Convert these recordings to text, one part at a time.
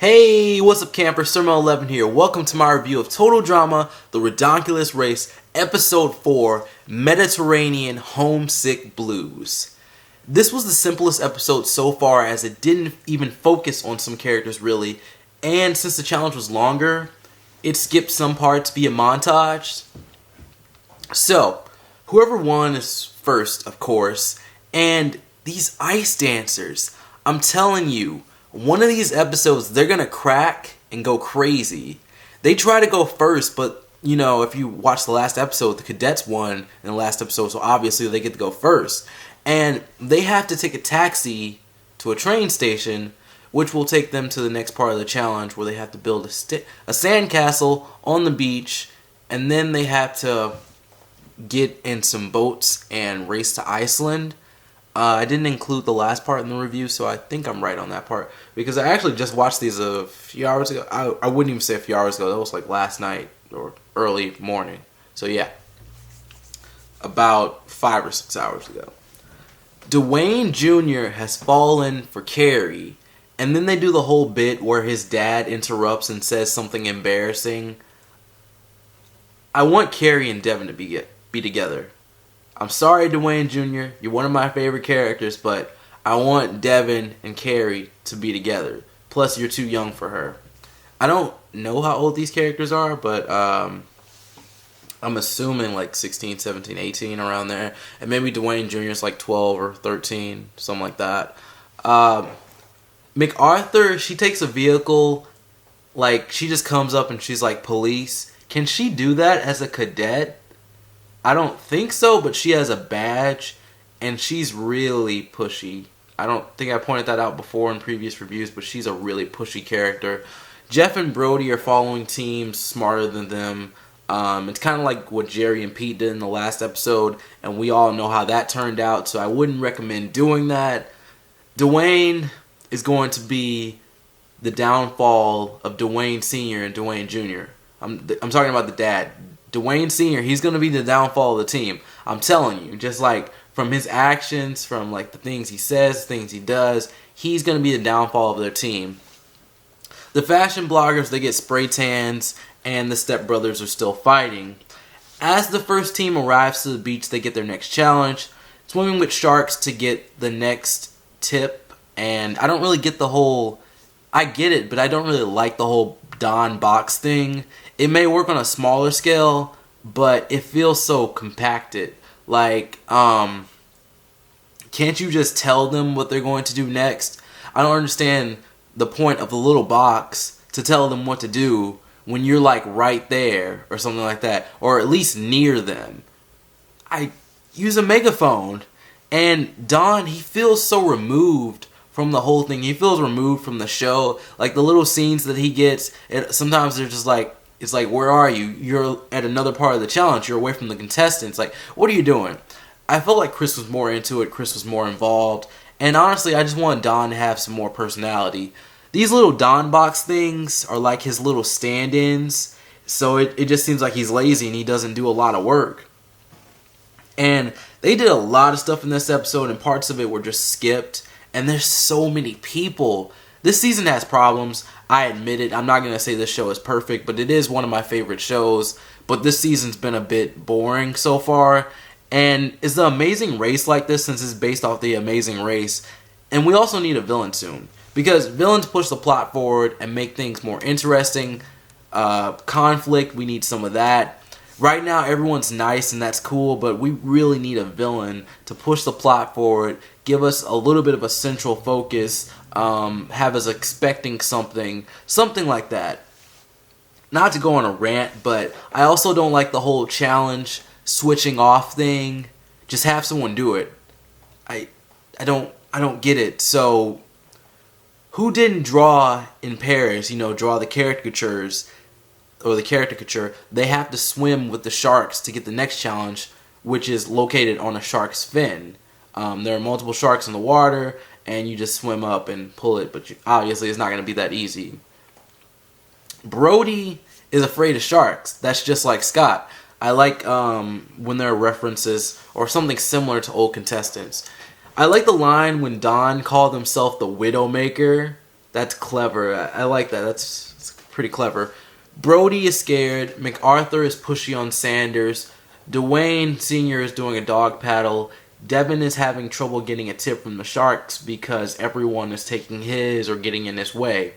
Hey, what's up camper? Sermo11 here. Welcome to my review of Total Drama, The Ridonculous Race, Episode 4, Mediterranean Homesick Blues. This was the simplest episode so far as it didn't even focus on some characters really, and since the challenge was longer, it skipped some parts via montage. So, whoever won is first, of course, and these ice dancers, I'm telling you, one of these episodes, they're going to crack and go crazy. They try to go first, but, you know, if you watch the last episode, the cadets won in the last episode, so obviously they get to go first. And they have to take a taxi to a train station, which will take them to the next part of the challenge, where they have to build a sandcastle on the beach, and then they have to get in some boats and race to Iceland. I didn't include the last part in the review, so I think I'm right on that part. Because I actually just watched these a few hours ago. I wouldn't even say a few hours ago. That was like last night or early morning. So yeah, about 5 or 6 hours ago. Dwayne Jr. has fallen for Carrie, and then they do the whole bit where his dad interrupts and says something embarrassing. I want Carrie and Devin to be together. I'm sorry, Dwayne Jr., you're one of my favorite characters, but I want Devin and Carrie to be together. Plus, you're too young for her. I don't know how old these characters are, but I'm assuming like 16, 17, 18, around there. And maybe Dwayne Jr. is like 12 or 13, something like that. MacArthur, she takes a vehicle, like she just comes up and she's like, police. Can she do that as a cadet? I don't think so, but she has a badge, and she's really pushy. I don't think I pointed that out before in previous reviews, but she's a really pushy character. Jeff and Brody are following teams smarter than them. It's kind of like what Jerry and Pete did in the last episode, and we all know how that turned out, so I wouldn't recommend doing that. Dwayne is going to be the downfall of Dwayne Sr. and Dwayne Jr. I'm talking about the dad. Dwayne Sr., he's going to be the downfall of the team. I'm telling you, just like from his actions, from like the things he says, things he does, he's going to be the downfall of their team. The fashion bloggers, they get spray tans, and the stepbrothers are still fighting. As the first team arrives to the beach, they get their next challenge, swimming with sharks to get the next tip. And I don't really get the whole, I get it, but I don't really like the whole Don box thing. It may work on a smaller scale, but it feels so compacted. Like, can't you just tell them what they're going to do next? I don't understand the point of the little box to tell them what to do when you're like right there or something like that, or at least near them. I use a megaphone, and Don, he feels so removed from the whole thing. He feels removed from the show. Like the little scenes that he gets, sometimes they're just like, it's like, where are you? You're at another part of the challenge. You're away from the contestants. Like, what are you doing? I felt like Chris was more into it. Chris was more involved. And honestly, I just want Don to have some more personality. These little Don box things are like his little stand-ins. So it just seems like he's lazy and he doesn't do a lot of work. And they did a lot of stuff in this episode, and parts of it were just skipped. And there's so many people. This season has problems. I admit it. I'm not going to say this show is perfect, but it is one of my favorite shows. But this season's been a bit boring so far. And is The Amazing Race like this, since it's based off The Amazing Race? And we also need a villain soon, because villains push the plot forward and make things more interesting. Conflict, we need some of that. Right now, everyone's nice and that's cool, but we really need a villain to push the plot forward, give us a little bit of a central focus, have us expecting something like that. Not to go on a rant, but I also don't like the whole challenge switching off thing. Just have someone do it. I don't get it. So, who didn't draw in Paris? Draw the caricatures. Or the caricature, they have to swim with the sharks to get the next challenge, which is located on a shark's fin. There are multiple sharks in the water, and you just swim up and pull it, but obviously it's not going to be that easy. Brody is afraid of sharks. That's just like Scott. I like when there are references or something similar to old contestants. I like the line when Don called himself the Widowmaker. That's clever. I like that. That's pretty clever. Brody is scared. MacArthur is pushy on Sanders. Dwayne Sr. is doing a dog paddle. Devin is having trouble getting a tip from the Sharks because everyone is taking his or getting in his way.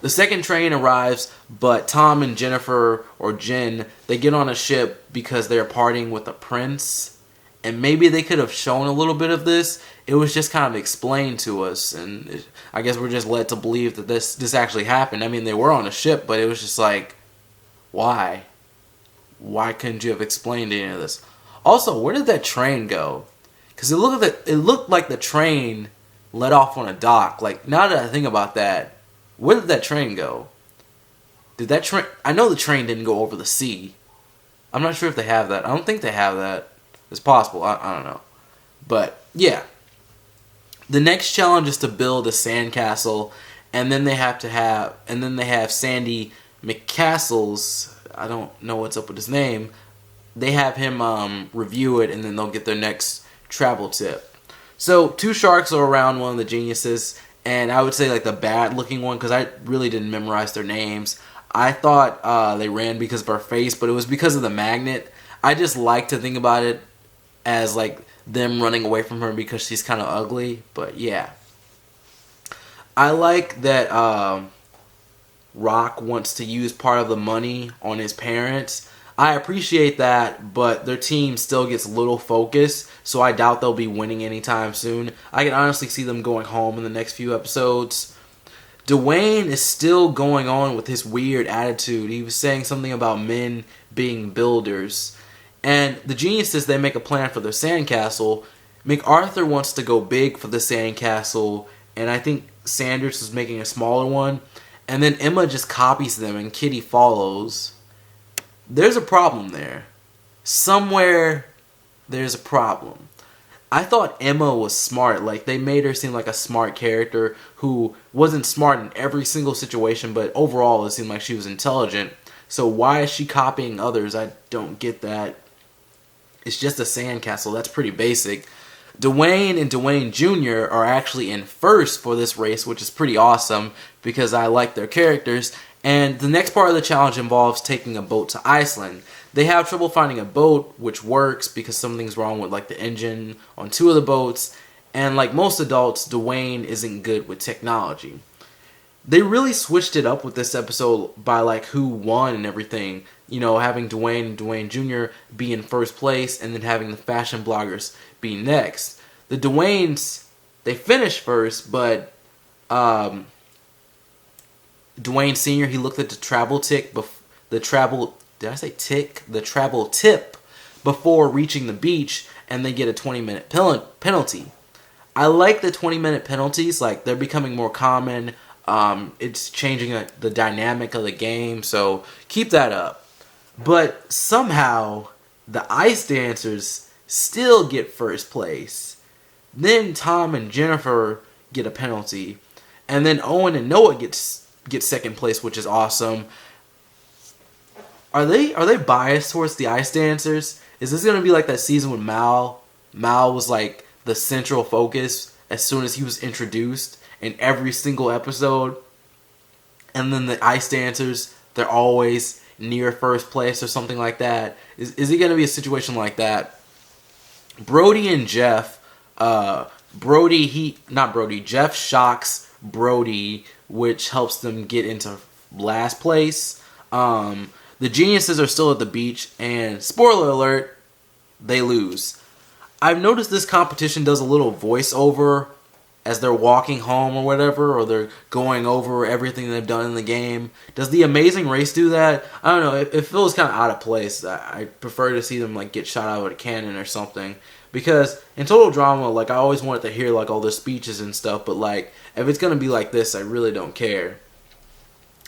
The second train arrives, but Tom and Jennifer, or Jen, they get on a ship because they're partying with a prince. And maybe they could have shown a little bit of this. It was just kind of explained to us, and I guess we're just led to believe that this actually happened. I mean, they were on a ship, but it was just like, why? Why couldn't you have explained any of this? Also, where did that train go? Because it looked like the train let off on a dock. Like, now that I think about that, where did that train go? Did that train... I know the train didn't go over the sea. I'm not sure if they have that. I don't think they have that. It's possible. I don't know. But, yeah. The next challenge is to build a sandcastle, and then they have Sandy McCastles. I don't know what's up with his name. They have him review it, and then they'll get their next travel tip. So, two sharks are around one of the geniuses, and I would say like the bad looking one, because I really didn't memorize their names. I thought they ran because of her face, but it was because of the magnet. I just like to think about it as like them running away from her because she's kind of ugly. But yeah, I like that Rock wants to use part of the money on his parents. I appreciate that, but their team still gets little focus, so I doubt they'll be winning anytime soon. I can honestly see them going home in the next few episodes. Dwayne is still going on with his weird attitude. He was saying something about men being builders. And the geniuses, they make a plan for their sandcastle. MacArthur wants to go big for the sandcastle, and I think Sanders is making a smaller one. And then Emma just copies them, and Kitty follows. There's a problem there. Somewhere, there's a problem. I thought Emma was smart. Like, they made her seem like a smart character who wasn't smart in every single situation, but overall it seemed like she was intelligent. So why is she copying others? I don't get that. It's just a sandcastle. That's pretty basic. Dwayne and Dwayne Jr. are actually in first for this race, which is pretty awesome because I like their characters. And the next part of the challenge involves taking a boat to Iceland. They have trouble finding a boat, which works because something's wrong with like the engine on two of the boats. And like most adults, Dwayne isn't good with technology. They really switched it up with this episode by like who won and everything. You know, having Dwayne and Dwayne Jr. be in first place and then having the fashion bloggers be next. The Dwaynes, they finished first, but Dwayne Sr., he looked at the travel tip before reaching the beach, and they get a 20-minute penalty. I like the 20-minute penalties. Like, they're becoming more common. It's changing the dynamic of the game, so keep that up. But somehow, the ice dancers still get first place. Then Tom and Jennifer get a penalty. And then Owen and Noah get second place, which is awesome. Are they biased towards the ice dancers? Is this going to be like that season when Mal was like the central focus as soon as he was introduced in every single episode? And then the ice dancers, they're always near first place or something like that. Is it going to be a situation like that? Brody and Jeff, Jeff shocks Brody, which helps them get into last place. The geniuses are still at the beach, and spoiler alert, they lose. I've noticed this competition does a little voiceover as they're walking home or whatever, or they're going over everything they've done in the game. Does the Amazing Race do that? I don't know. It feels kind of out of place. I prefer to see them like get shot out of a cannon or something. Because in Total Drama, like, I always wanted to hear like all their speeches and stuff, but like if it's gonna be like this, I really don't care.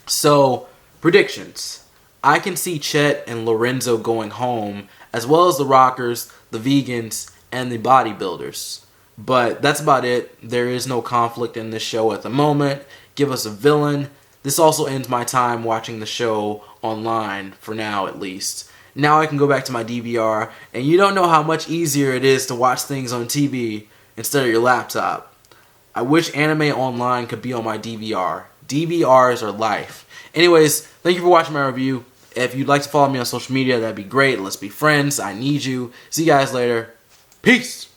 So, predictions. I can see Chet and Lorenzo going home, as well as the Rockers, the Vegans, and the Bodybuilders. But that's about it. There is no conflict in this show at the moment. Give us a villain. This also ends my time watching the show online, for now at least. Now I can go back to my DVR, and you don't know how much easier it is to watch things on TV instead of your laptop. I wish Anime Online could be on my DVR. DVRs are life. Anyways, thank you for watching my review. If you'd like to follow me on social media, that'd be great. Let's be friends. I need you. See you guys later. Peace.